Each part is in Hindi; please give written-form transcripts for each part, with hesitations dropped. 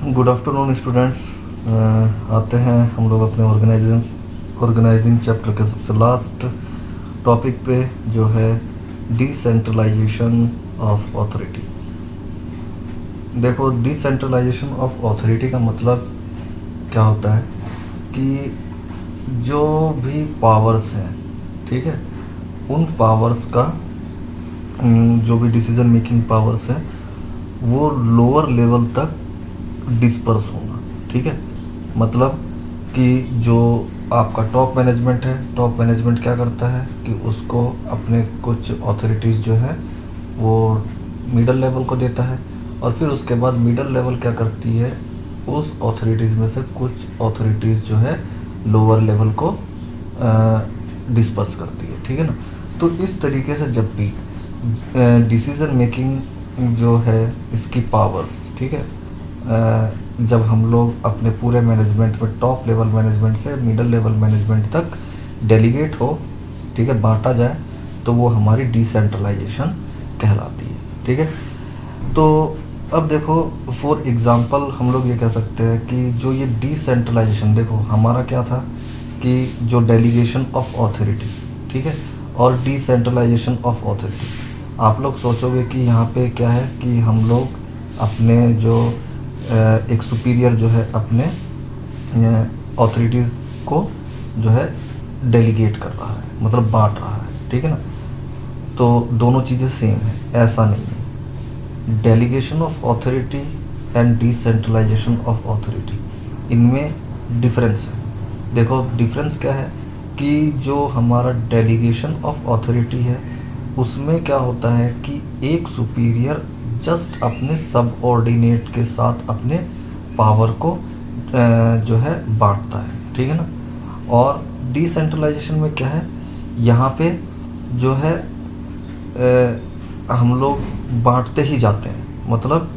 Good afternoon students. आते हैं हम लोग अपने ऑर्गेनाइजिंग चैप्टर के सबसे लास्ट टॉपिक पे, जो है डिसेंट्रलाइजेशन ऑफ ऑथोरिटी। देखो, डिसेंट्रलाइजेशन ऑफ ऑथोरिटी का मतलब क्या होता है कि जो भी पावर्स हैं, ठीक है, उन पावर्स का जो भी डिसीजन मेकिंग पावर्स हैं वो लोअर लेवल तक डिस्पर्स होना। ठीक है, मतलब कि जो आपका टॉप मैनेजमेंट है, टॉप मैनेजमेंट क्या करता है कि उसको अपने कुछ ऑथोरिटीज़ जो है वो मिडल लेवल को देता है, और फिर उसके बाद मिडल लेवल क्या करती है, उस ऑथोरिटीज़ में से कुछ ऑथोरिटीज़ जो है लोअर लेवल को डिस्पर्स करती है। ठीक है ना। तो इस तरीके से जब भी डिसीज़न मेकिंग जो है इसकी पावर्स, ठीक है, जब हम लोग अपने पूरे मैनेजमेंट में टॉप लेवल मैनेजमेंट से मिडल लेवल मैनेजमेंट तक डेलीगेट हो, ठीक है, बांटा जाए, तो वो हमारी डिसेंट्रलाइजेशन कहलाती है। ठीक है। तो अब देखो, फॉर एग्जांपल हम लोग ये कह सकते हैं कि जो ये डिसेंट्रलाइजेशन, देखो हमारा क्या था कि जो डेलीगेशन ऑफ ऑथोरिटी, ठीक है, और डिसेंट्रलाइजेशन ऑफ ऑथोरिटी। आप लोग सोचोगे कि यहाँ पे क्या है कि हम लोग अपने जो एक सुपीरियर जो है अपने ऑथोरिटीज़ को जो है डेलीगेट कर रहा है, मतलब बांट रहा है। ठीक है ना। तो दोनों चीज़ें सेम है, ऐसा नहीं है। Delegation of authority and decentralization of authority, इनमें डिफरेंस है। देखो डिफरेंस क्या है कि जो हमारा डेलीगेशन ऑफ ऑथोरिटी है उसमें क्या होता है कि एक सुपीरियर जस्ट अपने सबऑर्डिनेट के साथ अपने पावर को जो है बांटता है। ठीक है ना। और डिसेंट्रलाइजेशन में क्या है, यहाँ पे जो है हम लोग बांटते ही जाते हैं, मतलब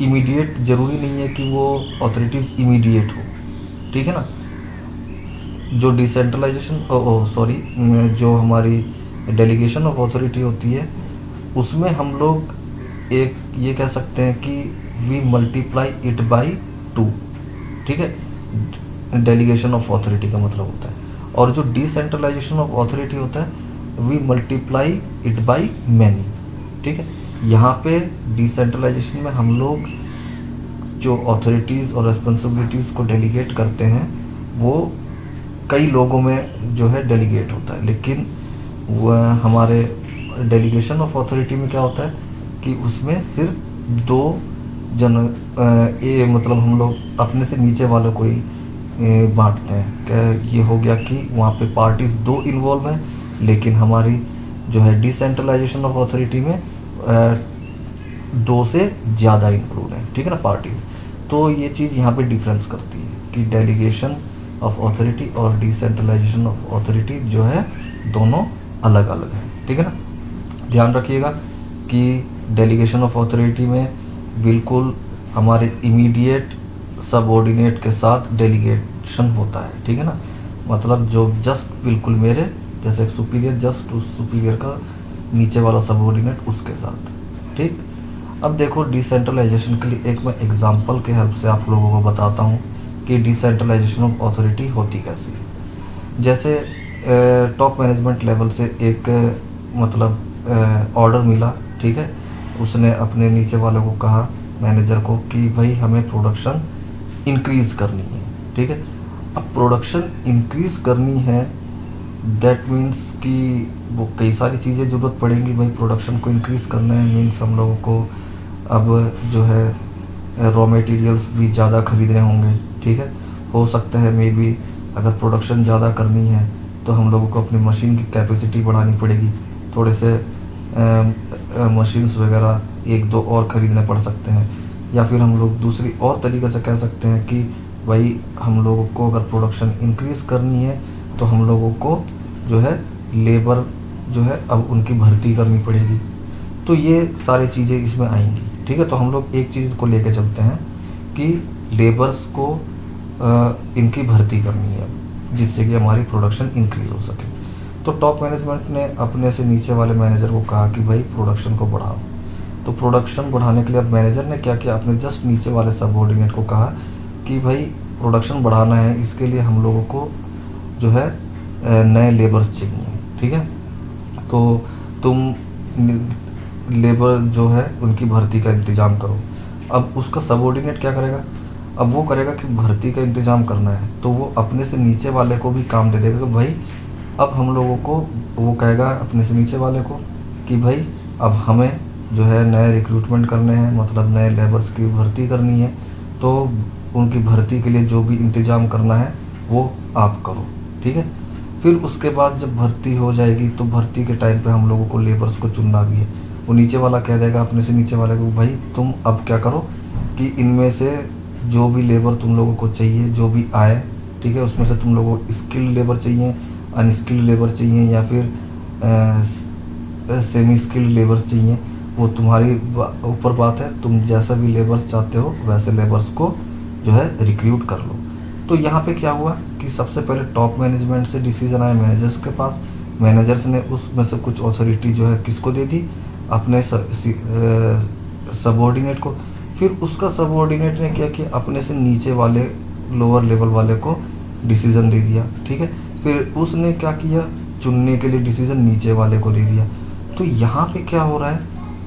इमीडिएट ज़रूरी नहीं है कि वो ऑथोरिटीज़ इमीडिएट हो। ठीक है ना। जो डिसेंट्रलाइजेशन सॉरी जो हमारी डेलीगेशन ऑफ ऑथोरिटी होती है उसमें हम लोग एक ये कह सकते हैं कि वी मल्टीप्लाई इट बाई 2। ठीक है, डेलीगेशन ऑफ ऑथोरिटी का मतलब होता है। और जो डिसेंट्रलाइजेशन ऑफ ऑथोरिटी होता है we multiply it by many. ठीक है। यहाँ पे डिसेंट्रलाइजेशन में हम लोग जो ऑथोरिटीज़ और रेस्पॉन्सिबिलिटीज़ को डेलीगेट करते हैं वो कई लोगों में जो है डेलीगेट होता है, लेकिन वह हमारे डेलीगेशन ऑफ अथॉरिटी में क्या होता है कि उसमें सिर्फ 2 जन मतलब हम लोग अपने से नीचे वालों को ही बांटते हैं। क्या ये हो गया कि वहाँ पे पार्टीज 2 इन्वॉल्व हैं, लेकिन हमारी जो है डिसेंट्रलाइजेशन ऑफ अथॉरिटी में 2 से ज़्यादा इंक्लूड है। ठीक है ना, पार्टीज। तो ये चीज़ यहाँ पे डिफरेंस करती है कि डेलीगेशन ऑफ अथॉरिटी और डिसेंट्रलाइजेशन ऑफ अथॉरिटी जो है दोनों अलग अलग है। ठीक है ना। ध्यान रखिएगा कि डेलीगेशन ऑफ अथॉरिटी में बिल्कुल हमारे इमीडिएट सबऑर्डिनेट के साथ डेलीगेशन होता है। ठीक है ना, मतलब जो जस्ट बिल्कुल मेरे जैसे सुपीरियर जस्ट उस सुपीरियर का नीचे वाला सबऑर्डिनेट उसके साथ। ठीक। अब देखो डिसेंट्रलाइजेशन के लिए एक मैं एग्जांपल के हेल्प से आप लोगों को बताता हूँ कि डिसेंट्रलाइजेशन ऑफ अथॉरिटी होती कैसी है। जैसे टॉप मैनेजमेंट लेवल से एक मतलब ऑर्डर मिला, ठीक है, उसने अपने नीचे वालों को कहा, मैनेजर को, कि भाई हमें प्रोडक्शन इंक्रीज़ करनी है। ठीक है। अब प्रोडक्शन इंक्रीज़ करनी है, दैट मीन्स कि वो कई सारी चीज़ें ज़रूरत पड़ेंगी। भाई प्रोडक्शन को इंक्रीज़ करना है मीन्स हम लोगों को अब जो है रॉ मटेरियल्स भी ज़्यादा खरीदने होंगे। ठीक है। हो सकता है मे बी अगर प्रोडक्शन ज़्यादा करनी है तो हम लोगों को अपनी मशीन की कैपेसिटी बढ़ानी पड़ेगी, थोड़े से मशीन्स वगैरह 1-2 और ख़रीदने पड़ सकते हैं। या फिर हम लोग दूसरी और तरीके से कह सकते हैं कि भाई हम लोगों को अगर प्रोडक्शन इंक्रीज़ करनी है तो हम लोगों को जो है लेबर जो है अब उनकी भर्ती करनी पड़ेगी। तो ये सारी चीज़ें इसमें आएंगी। ठीक है। तो हम लोग एक चीज़ को लेके चलते हैं कि लेबर्स को इनकी भर्ती करनी है जिससे कि हमारी प्रोडक्शन इंक्रीज़ हो सके। तो टॉप मैनेजमेंट ने अपने से नीचे वाले मैनेजर को कहा कि भाई प्रोडक्शन को बढ़ाओ। तो प्रोडक्शन बढ़ाने के लिए अब मैनेजर ने क्या किया, अपने जस्ट नीचे वाले सबऑर्डिनेट को कहा कि भाई प्रोडक्शन बढ़ाना है, इसके लिए हम लोगों को जो है नए लेबर्स चाहिए, ठीक है, तो तुम लेबर जो है उनकी भर्ती का इंतज़ाम करो। अब उसका सबऑर्डिनेट क्या करेगा, अब वो करेगा कि भर्ती का इंतज़ाम करना है, तो वो अपने से नीचे वाले को भी काम दे देगा कि भाई अब हम लोगों को, वो कहेगा अपने से नीचे वाले को कि भाई अब हमें जो है नए रिक्रूटमेंट करने हैं, मतलब नए लेबर्स की भर्ती करनी है, तो उनकी भर्ती के लिए जो भी इंतज़ाम करना है वो आप करो, ठीक है। फिर उसके बाद जब भर्ती हो जाएगी तो भर्ती के टाइम पे हम लोगों को लेबर्स को चुनना भी है। वो नीचे वाला कह देगा अपने से नीचे वाले को, भाई तुम अब क्या करो कि इनमें से जो भी लेबर तुम लोगों को चाहिए, जो भी आए, ठीक है, उसमें से तुम लोगों को स्किल्ड लेबर चाहिए, अनस्किल्ड लेबर चाहिए, या फिर सेमी स्किल्ड लेबर चाहिए, वो तुम्हारी ऊपर बात है। तुम जैसा भी लेबर्स चाहते हो वैसे लेबर्स को जो है रिक्रूट कर लो। तो यहाँ पे क्या हुआ कि सबसे पहले टॉप मैनेजमेंट से डिसीजन आया मैनेजर्स के पास। मैनेजर्स ने उसमें से कुछ अथॉरिटी जो है किसको दे दी, अपने सबऑर्डिनेट को। फिर उसका सबऑर्डिनेट ने क्या किया, अपने से नीचे वाले लोअर लेवल वाले को डिसीजन दे दिया, ठीक है। फिर उसने क्या किया, चुनने के लिए डिसीजन नीचे वाले को दे दिया। तो यहाँ पे क्या हो रहा है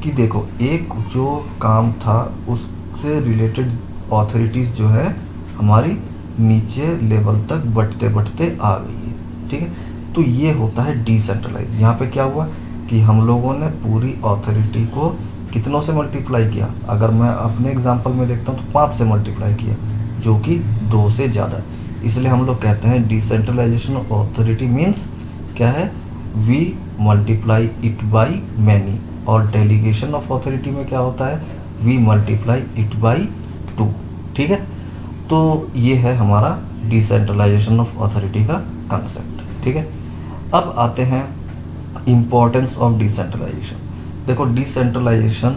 कि देखो, एक जो काम था उससे रिलेटेड अथॉरिटीज़ जो है हमारी नीचे लेवल तक बढ़ते बढ़ते आ गई है, ठीक है। तो ये होता है डिसेंट्रलाइज। यहाँ पे क्या हुआ कि हम लोगों ने पूरी अथॉरिटी को कितनों से मल्टीप्लाई किया, अगर मैं अपने एग्जांपल में देखता हूँ तो 5 से मल्टीप्लाई किया, जो कि 2 से ज़्यादा है। इसलिए हम लोग कहते हैं डिसेंट्रलाइजेशन ऑफ अथॉरिटी मीन्स क्या है, we multiply it by many. और डेलीगेशन ऑफ अथॉरिटी में क्या होता है, वी मल्टीप्लाई इट बाई 2, ठीक है। तो ये है हमारा डिसेंट्रलाइजेशन ऑफ अथॉरिटी का कंसेप्ट, ठीक है। अब आते हैं इम्पोर्टेंस ऑफ डिसेंट्रलाइजेशन। देखो, डिसेंट्रलाइजेशन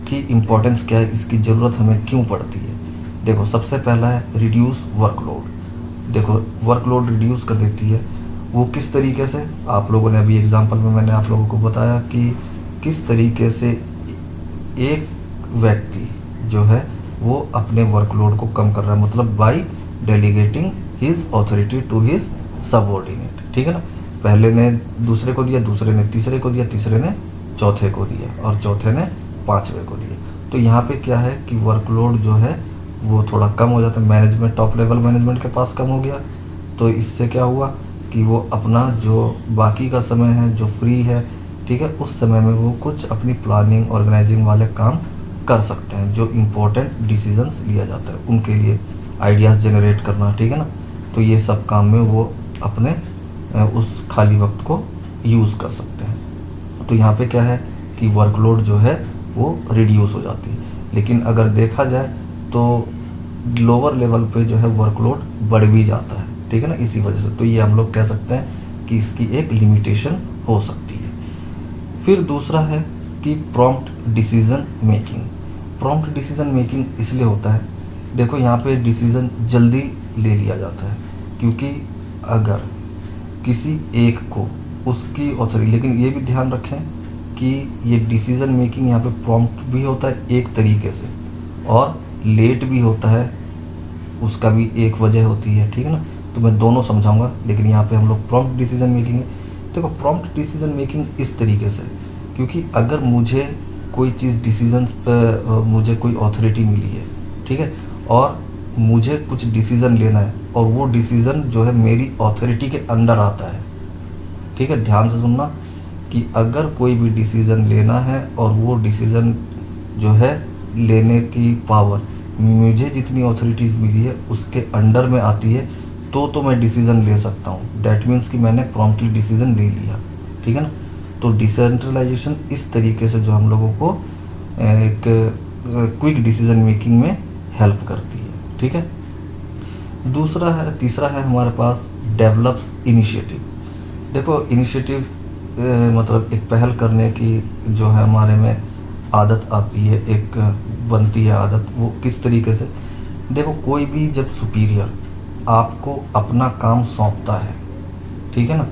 की इम्पोर्टेंस क्या है, इसकी ज़रूरत हमें क्यों पड़ती है। देखो, सबसे पहला है रिड्यूस वर्कलोड। देखो, वर्कलोड रिड्यूस कर देती है। वो किस तरीके से, आप लोगों ने अभी एग्जांपल में मैंने आप लोगों को बताया कि किस तरीके से एक व्यक्ति जो है वो अपने वर्कलोड को कम कर रहा है, मतलब by delegating his authority to his subordinate, ठीक है ना। पहले ने दूसरे को दिया, दूसरे ने तीसरे को दिया, तीसरे ने चौथे को दिया, और चौथे ने पांचवे को दिया। तो यहाँ पे क्या है कि वर्कलोड जो है वो थोड़ा कम हो जाता है। मैनेजमेंट, टॉप लेवल मैनेजमेंट के पास कम हो गया, तो इससे क्या हुआ कि वो अपना जो बाकी का समय है जो फ्री है, ठीक है, उस समय में वो कुछ अपनी प्लानिंग ऑर्गेनाइजिंग वाले काम कर सकते हैं। जो इम्पोर्टेंट डिसीजंस लिया जाता है उनके लिए, आइडियाज़ जनरेट करना, ठीक है ना। तो ये सब काम में वो अपने उस खाली वक्त को यूज़ कर सकते हैं। तो यहाँ पे क्या है कि वर्कलोड जो है वो रिड्यूस हो जाती है। लेकिन अगर देखा जाए तो लोअर लेवल पे जो है वर्कलोड बढ़ भी जाता है, ठीक है ना, इसी वजह से। तो ये हम लोग कह सकते हैं कि इसकी एक लिमिटेशन हो सकती है। फिर दूसरा है कि prompt decision making. Prompt decision making इसलिए होता है, देखो यहाँ पे डिसीजन जल्दी ले लिया जाता है, क्योंकि अगर किसी एक को उसकी ऑथोरिटी, लेकिन ये भी ध्यान रखें कि ये डिसीजन मेकिंग यहाँ पे प्रॉम्प्ट भी होता है एक तरीके से, और लेट भी होता है, उसका भी एक वजह होती है, ठीक है ना। तो मैं दोनों समझाऊंगा, लेकिन यहाँ पे हम लोग प्रॉम्प्ट डिसीजन मेकिंग है। देखो, प्रॉम्प्ट डिसीजन मेकिंग इस तरीके से, क्योंकि अगर मुझे कोई चीज़ डिसीजन पर मुझे कोई ऑथोरिटी मिली है, ठीक है, और मुझे कुछ डिसीज़न लेना है, और वो डिसीज़न जो है मेरी ऑथोरिटी के अंडर आता है, ठीक है। ध्यान से सुनना कि अगर कोई भी डिसीज़न लेना है और वो डिसीज़न जो है लेने की पावर मुझे जितनी ऑथोरिटीज़ मिली है उसके अंडर में आती है, तो मैं डिसीज़न ले सकता हूँ। दैट मीन्स कि मैंने प्रॉम्प्टली डिसीज़न ले लिया, ठीक है ना। तो डिसेंट्रलाइजेशन इस तरीके से जो हम लोगों को एक क्विक डिसीजन मेकिंग में हेल्प करती है, ठीक है। तीसरा है हमारे पास डेवलप्स इनिशिएटिव। देखो, इनिशिएटिव मतलब एक पहल करने की जो है हमारे में आदत आती है, एक बनती है आदत। वो किस तरीके से, देखो, कोई भी जब सुपीरियर आपको अपना काम सौंपता है, ठीक है ना,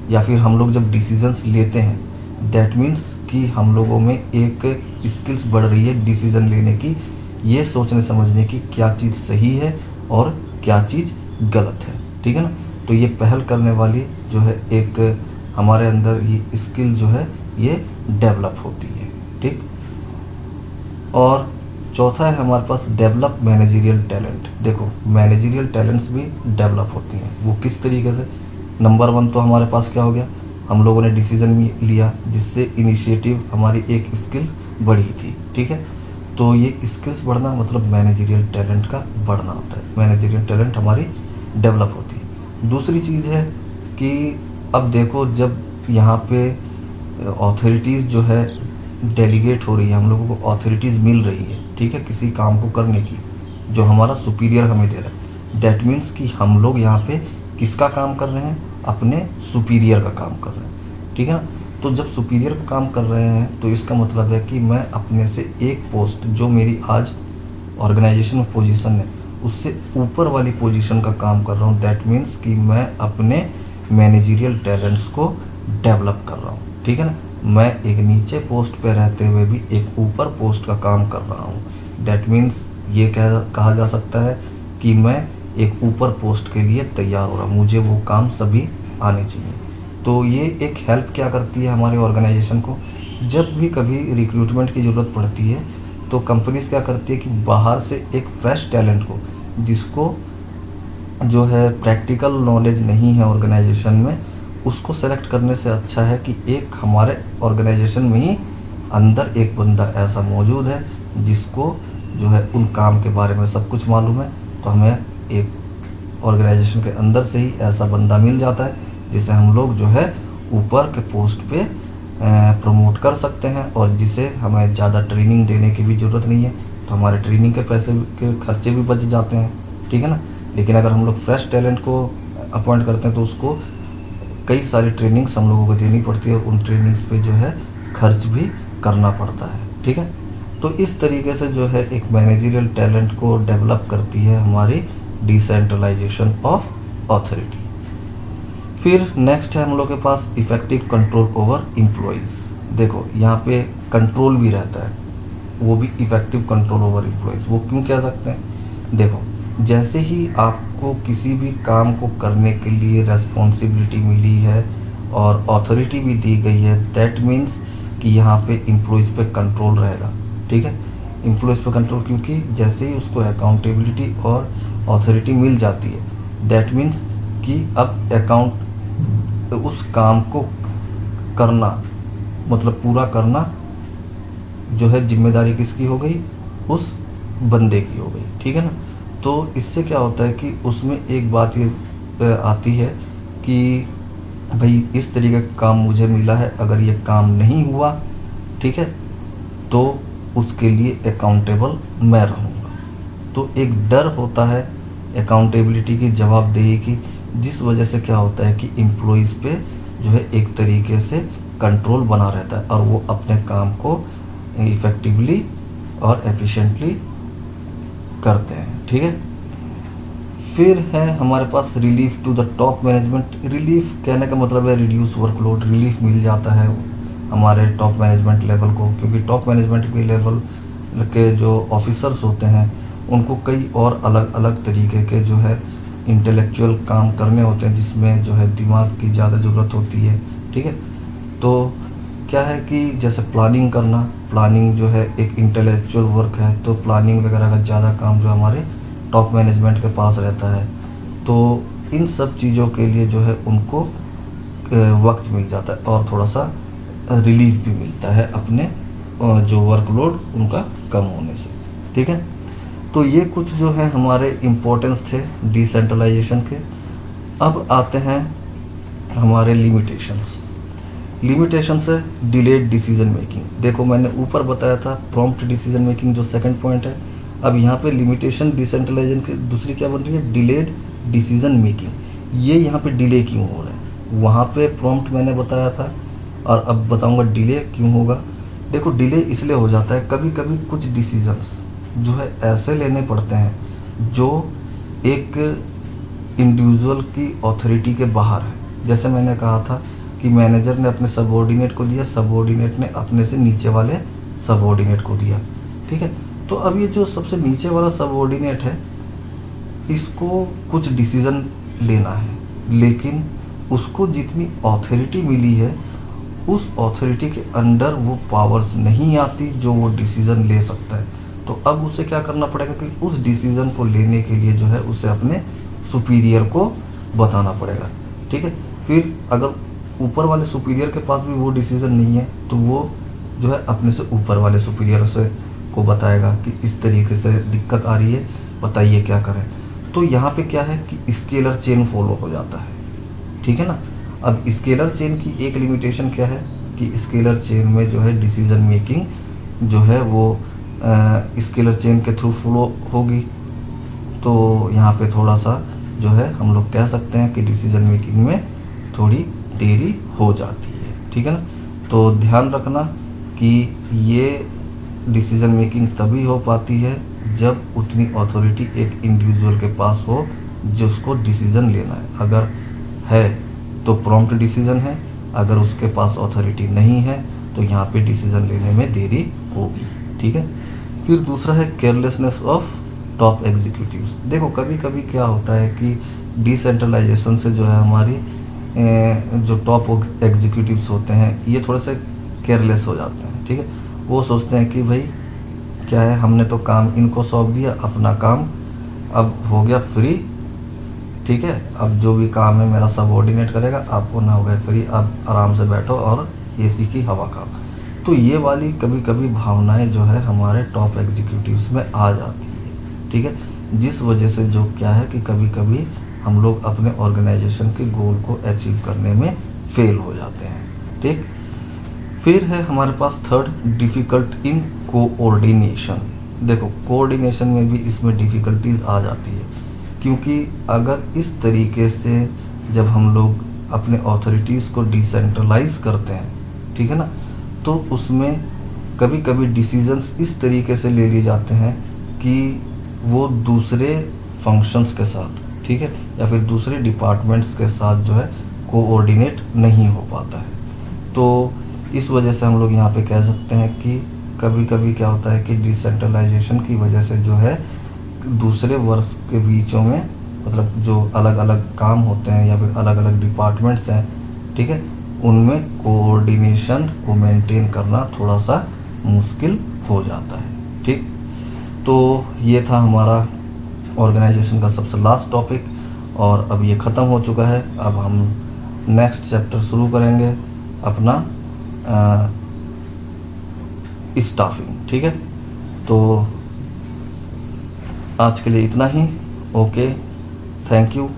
या फिर हम लोग जब डिसीजंस लेते हैं, दैट मीन्स कि हम लोगों में एक स्किल्स बढ़ रही है डिसीजन लेने की, ये सोचने समझने की क्या चीज़ सही है और क्या चीज़ गलत है, ठीक है ना। तो ये पहल करने वाली जो है एक हमारे अंदर ये स्किल जो है ये डेवलप होती है, ठीक। और चौथा है हमारे पास डेवलप मैनेजरियल टैलेंट। देखो मैनेजरियल टैलेंट्स भी डेवलप होती हैं, वो किस तरीके से। नंबर 1 तो हमारे पास क्या हो गया, हम लोगों ने डिसीजन लिया जिससे इनिशिएटिव हमारी एक स्किल बढ़ी थी, ठीक है। तो ये स्किल्स बढ़ना मतलब मैनेजरियल टैलेंट का बढ़ना होता है, मैनेजरियल टैलेंट हमारी डेवलप होती है। दूसरी चीज़ है कि अब देखो जब यहाँ पे ऑथोरिटीज़ जो है डेलीगेट हो रही है, हम लोगों को ऑथोरिटीज़ मिल रही है, ठीक है, किसी काम को करने की जो हमारा सुपीरियर हमें दे रहा है, दैट मीन्स कि हम लोग यहाँ पे किसका काम कर रहे हैं, अपने सुपीरियर का काम कर रहे हैं, ठीक है ना। तो जब सुपीरियर का काम कर रहे हैं तो इसका मतलब है कि मैं अपने से एक पोस्ट जो मेरी आज ऑर्गेनाइजेशन में पोजीशन है उससे ऊपर वाली पोजीशन का काम कर रहा हूँ, दैट मीन्स कि मैं अपने मैनेजरियल टैलेंट्स को डेवलप कर रहा हूँ, ठीक है ना। मैं एक नीचे पोस्ट पे रहते हुए भी एक ऊपर पोस्ट का काम कर रहा हूँ, दैट मीन्स ये कहा जा सकता है कि मैं एक ऊपर पोस्ट के लिए तैयार हो रहा हूँ, मुझे वो काम सभी आने चाहिए। तो ये एक हेल्प क्या करती है हमारे ऑर्गेनाइजेशन को, जब भी कभी रिक्रूटमेंट की ज़रूरत पड़ती है तो कंपनीज क्या करती है कि बाहर से एक फ्रेश टैलेंट को, जिसको जो है प्रैक्टिकल नॉलेज नहीं है ऑर्गेनाइजेशन में, उसको सेलेक्ट करने से अच्छा है कि एक हमारे ऑर्गेनाइजेशन में ही अंदर एक बंदा ऐसा मौजूद है जिसको जो है उन काम के बारे में सब कुछ मालूम है। तो हमें एक ऑर्गेनाइजेशन के अंदर से ही ऐसा बंदा मिल जाता है जिसे हम लोग जो है ऊपर के पोस्ट पे प्रमोट कर सकते हैं और जिसे हमें ज़्यादा ट्रेनिंग देने की भी ज़रूरत नहीं है, तो हमारे ट्रेनिंग के पैसे के खर्चे भी बच जाते हैं, ठीक है ना। लेकिन अगर हम लोग फ्रेश टैलेंट को अपॉइंट करते हैं तो उसको कई सारी ट्रेनिंग्स हम लोगों को देनी पड़ती है और उन ट्रेनिंग्स पे जो है खर्च भी करना पड़ता है, ठीक है। तो इस तरीके से जो है एक मैनेजरियल टैलेंट को डेवलप करती है हमारी डिसेंट्रलाइजेशन ऑफ ऑथोरिटी। फिर नेक्स्ट है हम लोग के पास इफेक्टिव कंट्रोल ओवर एम्प्लॉइज़। देखो यहाँ पे कंट्रोल भी रहता है, वो भी इफेक्टिव कंट्रोल ओवर एम्प्लॉइज़। वो क्यों कह सकते हैं, देखो जैसे ही आपको किसी भी काम को करने के लिए रेस्पॉन्सिबिलिटी मिली है और अथॉरिटी भी दी गई है, दैट मीन्स कि यहाँ पे एम्प्लॉइज़ पे कंट्रोल रहेगा, ठीक है। एम्प्लॉइज़ पे कंट्रोल क्योंकि जैसे ही उसको अकाउंटेबिलिटी और अथॉरिटी मिल जाती है, दैट मीन्स कि अब अकाउंट उस काम को करना मतलब पूरा करना जो है जिम्मेदारी किसकी हो गई, उस बंदे की हो गई, ठीक है ना। तो इससे क्या होता है कि उसमें एक बात ये आती है कि भाई इस तरीके का काम मुझे मिला है, अगर ये काम नहीं हुआ, ठीक है, तो उसके लिए अकाउंटेबल मैं रहूँगा। तो एक डर होता है अकाउंटेबिलिटी की, जवाबदेही की, जिस वजह से क्या होता है कि एम्प्लॉइज़ पे जो है एक तरीके से कंट्रोल बना रहता है और वो अपने काम को इफ़ेक्टिवली और एफिशिएंटली करते हैं, ठीक है। फिर है हमारे पास relief to the top management. Relief कहने का मतलब है रिड्यूस वर्कलोड, रिलीफ मिल जाता है हमारे टॉप मैनेजमेंट लेवल को, क्योंकि टॉप मैनेजमेंट के लेवल के जो ऑफिसर्स होते हैं उनको कई और अलग अलग तरीके के जो है इंटेलेक्चुअल काम करने होते हैं, जिसमें जो है दिमाग की ज़्यादा ज़रूरत होती है, ठीक है। तो क्या है कि जैसे प्लानिंग करना, प्लानिंग जो है एक इंटेलेक्चुअल वर्क है, तो प्लानिंग वगैरह का ज़्यादा काम जो हमारे टॉप मैनेजमेंट के पास रहता है। तो इन सब चीज़ों के लिए जो है उनको वक्त मिल जाता है और थोड़ा सा रिलीफ भी मिलता है अपने जो वर्कलोड उनका कम होने से, ठीक है। तो ये कुछ जो है हमारे इम्पोर्टेंस थे डिसेंट्रलाइजेशन के। अब आते हैं हमारे लिमिटेशंस। लिमिटेशंस है डिलेड डिसीजन मेकिंग। देखो मैंने ऊपर बताया था प्रॉम्प्ट डिसीजन मेकिंग जो सेकंड पॉइंट है, अब यहाँ पे लिमिटेशन डिसेंट्रलाइजेशन की दूसरी क्या बन रही है, डिलेड डिसीजन मेकिंग। ये यहाँ पे डिले क्यों हो रहा है, वहाँ पे प्रॉम्प्ट मैंने बताया था और अब बताऊँगा डिले क्यों होगा। देखो डिले इसलिए हो जाता है, कभी कभी कुछ डिसीजंस जो है ऐसे लेने पड़ते हैं जो एक इंडिविजुअल की ऑथोरिटी के बाहर है। जैसे मैंने कहा था कि मैनेजर ने अपने सबऑर्डिनेट को दिया, सबऑर्डिनेट ने अपने से नीचे वाले सबऑर्डिनेट को दिया, ठीक है। तो अब ये जो सबसे नीचे वाला सबऑर्डिनेट है, इसको कुछ डिसीजन लेना है, लेकिन उसको जितनी ऑथोरिटी मिली है उस ऑथोरिटी के अंडर वो पावर्स नहीं आती जो वो डिसीज़न ले सकता है। तो अब उसे क्या करना पड़ेगा कि उस डिसीज़न को लेने के लिए जो है उसे अपने सुपीरियर को बताना पड़ेगा, ठीक है। फिर अगर ऊपर वाले सुपीरियर के पास भी वो डिसीज़न नहीं है तो वो जो है अपने से ऊपर वाले सुपीरियर से को बताएगा कि इस तरीके से दिक्कत आ रही है, बताइए क्या करें। तो यहाँ पे क्या है कि स्केलर चेन फॉलो हो जाता है, ठीक है ना। अब स्केलर चेन की एक लिमिटेशन क्या है कि स्केलर चेन में जो है डिसीजन मेकिंग जो है वो स्केलर चेन के थ्रू फ्लो होगी। तो यहाँ पे थोड़ा सा जो है हम लोग कह सकते हैं कि डिसीजन मेकिंग में थोड़ी देरी हो जाती है, ठीक है ना। तो ध्यान रखना कि ये डिसीजन मेकिंग तभी हो पाती है जब उतनी अथॉरिटी एक इंडिविजुअल के पास हो जिसको डिसीजन लेना है। अगर है तो प्रॉम्प्ट डिसीजन है, अगर उसके पास अथॉरिटी नहीं है तो यहाँ पे डिसीजन लेने में देरी होगी, ठीक है। फिर दूसरा है केयरलेसनेस ऑफ टॉप एग्जीक्यूटिव्स। देखो कभी कभी क्या होता है कि डिसेंट्रलाइजेशन से जो है हमारी जो टॉप एग्जीक्यूटिव्स होते हैं ये थोड़े से केयरलेस हो जाते हैं, ठीक है। वो सोचते हैं कि भाई क्या है, हमने तो काम इनको सौंप दिया, अपना काम अब हो गया फ्री, ठीक है। अब जो भी काम है मेरा सबऑर्डिनेट करेगा, आपको ना हो गया फ्री, आप आराम से बैठो और एसी की हवा खाओ। तो ये वाली कभी कभी भावनाएं जो है हमारे टॉप एग्जीक्यूटिव्स में आ जाती है, ठीक है। जिस वजह से जो क्या है कि कभी कभी हम लोग अपने ऑर्गेनाइजेशन के गोल को अचीव करने में फेल हो जाते हैं, ठीक। फिर है हमारे पास थर्ड, डिफ़िकल्ट इन कोऑर्डिनेशन। देखो कोऑर्डिनेशन में भी इसमें डिफ़िकल्टीज आ जाती है, क्योंकि अगर इस तरीके से जब हम लोग अपने अथॉरिटीज़ को डिसेंट्रलाइज करते हैं, ठीक है ना, तो उसमें कभी कभी डिसीजंस इस तरीके से ले लिए जाते हैं कि वो दूसरे फंक्शंस के साथ, ठीक है, या फिर दूसरे डिपार्टमेंट्स के साथ जो है कोऑर्डिनेट नहीं हो पाता है। तो इस वजह से हम लोग यहाँ पे कह सकते हैं कि कभी कभी क्या होता है कि डिसेंट्रलाइजेशन की वजह से जो है दूसरे वर्क्स के बीचों में, मतलब जो अलग अलग काम होते हैं या फिर अलग अलग डिपार्टमेंट्स हैं, ठीक है, उनमें कोऑर्डिनेशन को मेंटेन करना थोड़ा सा मुश्किल हो जाता है, ठीक। तो ये था हमारा ऑर्गेनाइजेशन का सबसे लास्ट टॉपिक और अब ये ख़त्म हो चुका है। अब हम नेक्स्ट चैप्टर शुरू करेंगे अपना स्टाफिंग, ठीक है। तो आज के लिए इतना ही। Okay, thank you.